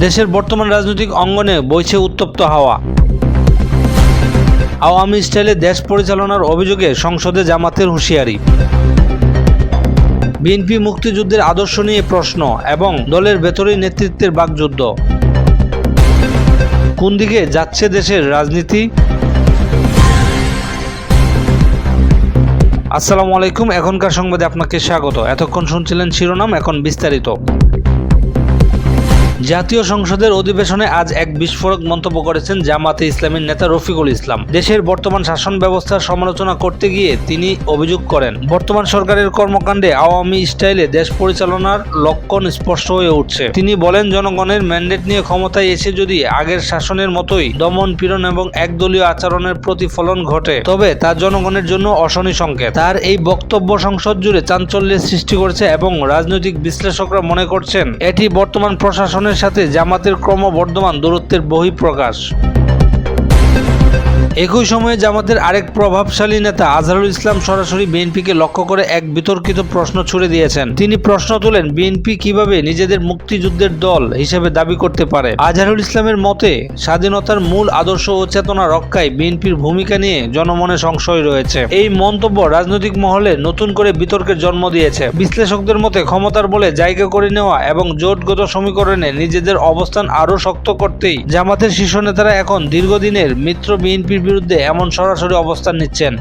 দেশের বর্তমান রাজনৈতিক অঙ্গনে বইছে উত্তপ্ত হাওয়া। আওয়ামী স্টাইলে দেশ পরিচালনার অভিযোগে সংসদে জামাতের হুঁশিয়ারি। বিএনপি মুক্তিযুদ্ধের আদর্শ নিয়ে প্রশ্ন এবং দলের ভেতরেই নেতৃত্বের বাকযুদ্ধ। কোন দিকে যাচ্ছে দেশের রাজনীতি? আসসালামু আলাইকুম, এখনকার সংবাদে আপনাকে স্বাগত। এতক্ষণ শুনছিলেন শিরোনাম, এখন বিস্তারিত। জাতীয় সংসদের অধিবেশনে আজ এক বিস্ফোরক মন্তব্য করেছেন জামাতে ইসলামীর নেতা রফিকুল ইসলাম। দেশের বর্তমান শাসন ব্যবস্থার সমালোচনা করতে গিয়ে তিনি অভিযোগ করেন, বর্তমান সরকারের কর্মকাণ্ডে আওয়ামী স্টাইলে দেশ পরিচালনার লক্ষণ স্পষ্ট হয়ে উঠছে। তিনি বলেন, জনগণের ম্যান্ডেট নিয়ে ক্ষমতায় এসে যদি আগের শাসনের মতোই দমন পীড়ন এবং একদলীয় আচরণের প্রতিফলন ঘটে, তবে তা জনগণের জন্য অশনি সংকেত। তার এই বক্তব্য সংসদ জুড়ে চাঞ্চল্যের সৃষ্টি করেছে এবং রাজনৈতিক বিশ্লেষকরা মনে করছেন এটি বর্তমান প্রশাসনের সাথে জামাতের ক্রমবর্ধমান দূরত্বের বহিঃপ্রকাশ। একই সময়ে জামাতের আরেক প্রভাবশালী নেতা আজহারুল ইসলাম সরাসরি বিএনপিকে লক্ষ্য করে এক বিতর্কিত প্রশ্ন ছুড়ে দিয়েছেন। তিনি প্রশ্ন তোলেন, বিএনপি কিভাবে নিজেদের মুক্তিযুদ্ধের দল হিসেবে দাবি করতে পারে? আজহারুল ইসলামের মতে, স্বাধীনতার মূল আদর্শ ও চেতনা রক্ষায় বিএনপির ভূমিকা নিয়ে জনমনে সংশয় রয়েছে। এই মন্তব্য রাজনৈতিক মহলে নতুন করে বিতর্কের জন্ম দিয়েছে। বিশ্লেষকদের মতে, ক্ষমতার বলে জায়গা করে নেওয়া এবং জোটগত সমীকরণে নিজেদের অবস্থান আরও শক্ত করতেই জামাতের শীর্ষ নেতারা এখন দীর্ঘদিনের মিত্র বিএনপির বিরুদ্ধে এমন সরাসরি অবস্থান নিচ্ছেন।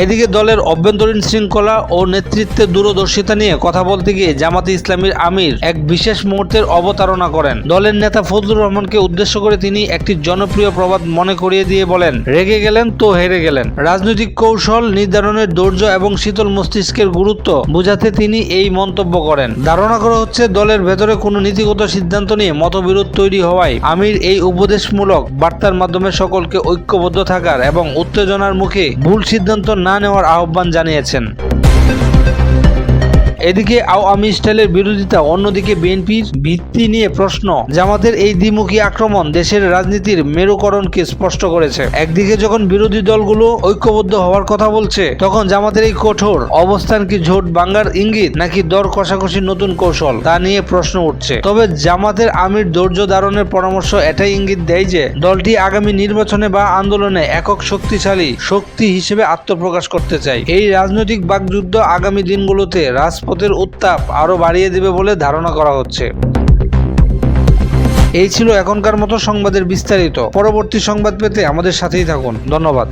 এদিকে দলের অভ্যন্তরীণ শৃঙ্খলা ও নেতৃত্বের দূরদর্শিতা নিয়ে কথা বলতে গিয়ে জামাতে ইসলামীর আমির এক বিশেষ মুহূর্তের অবতারণা করেন। দলের নেতা ফজলুর রহমানকে উদ্দেশ্য করে তিনি একটি জনপ্রিয় প্রবাদ মনে করিয়ে দিয়ে বলেন, রেগে গেলেন তো হেরে গেলেন। রাজনৈতিক কৌশল নির্ধারণের ধৈর্য এবং শীতল মস্তিষ্কের গুরুত্ব বোঝাতে তিনি এই মন্তব্য করেন। ধারণা করা হচ্ছে, দলের ভেতরে কোনো নীতিগত সিদ্ধান্ত নিয়ে মতবিরোধ তৈরি হওয়ায় আমির এই উপদেশমূলক বার্তার মাধ্যমে সকলকে ঐক্যবদ্ধ থাকার এবং উত্তেজনার মুখে ভুল সিদ্ধান্ত না নেওয়ার আহ্বান জানিয়েছেন। এদিকে আওয়ামী স্টাইলের বিরোধিতা, অন্যদিকে বিএনপির ভিত্তি নিয়ে প্রশ্ন। জামাতের এই দ্বিমুখী আক্রমণ দেশের রাজনীতির মেরুকরণকে স্পষ্ট করেছে। একদিকে যখন বিরোধী দলগুলো ঐক্যবদ্ধ হওয়ার কথা বলছে, তখন জামাতের এই কঠোর অবস্থান কি জোট ভাঙার ইঙ্গিত নাকি দর কষাকষির নতুন কৌশল, তা নিয়ে প্রশ্ন উঠছে। তবে জামাতের আমির ধৈর্য ধারণের পরামর্শ এটাই ইঙ্গিত দেয় যে দলটি আগামী নির্বাচনে বা আন্দোলনে একক শক্তিশালী শক্তি হিসেবে আত্মপ্রকাশ করতে চায়। এই রাজনৈতিক বাকযুদ্ধ আগামী দিনগুলোতে রাজপথের উত্তাপ আরো বাড়িয়ে দেবে বলে ধারণা করা হচ্ছে। এই ছিল এখনকার মতো সংবাদের বিস্তারিত। পরবর্তী সংবাদ পেতে আমাদের সাথেই থাকুন। ধন্যবাদ।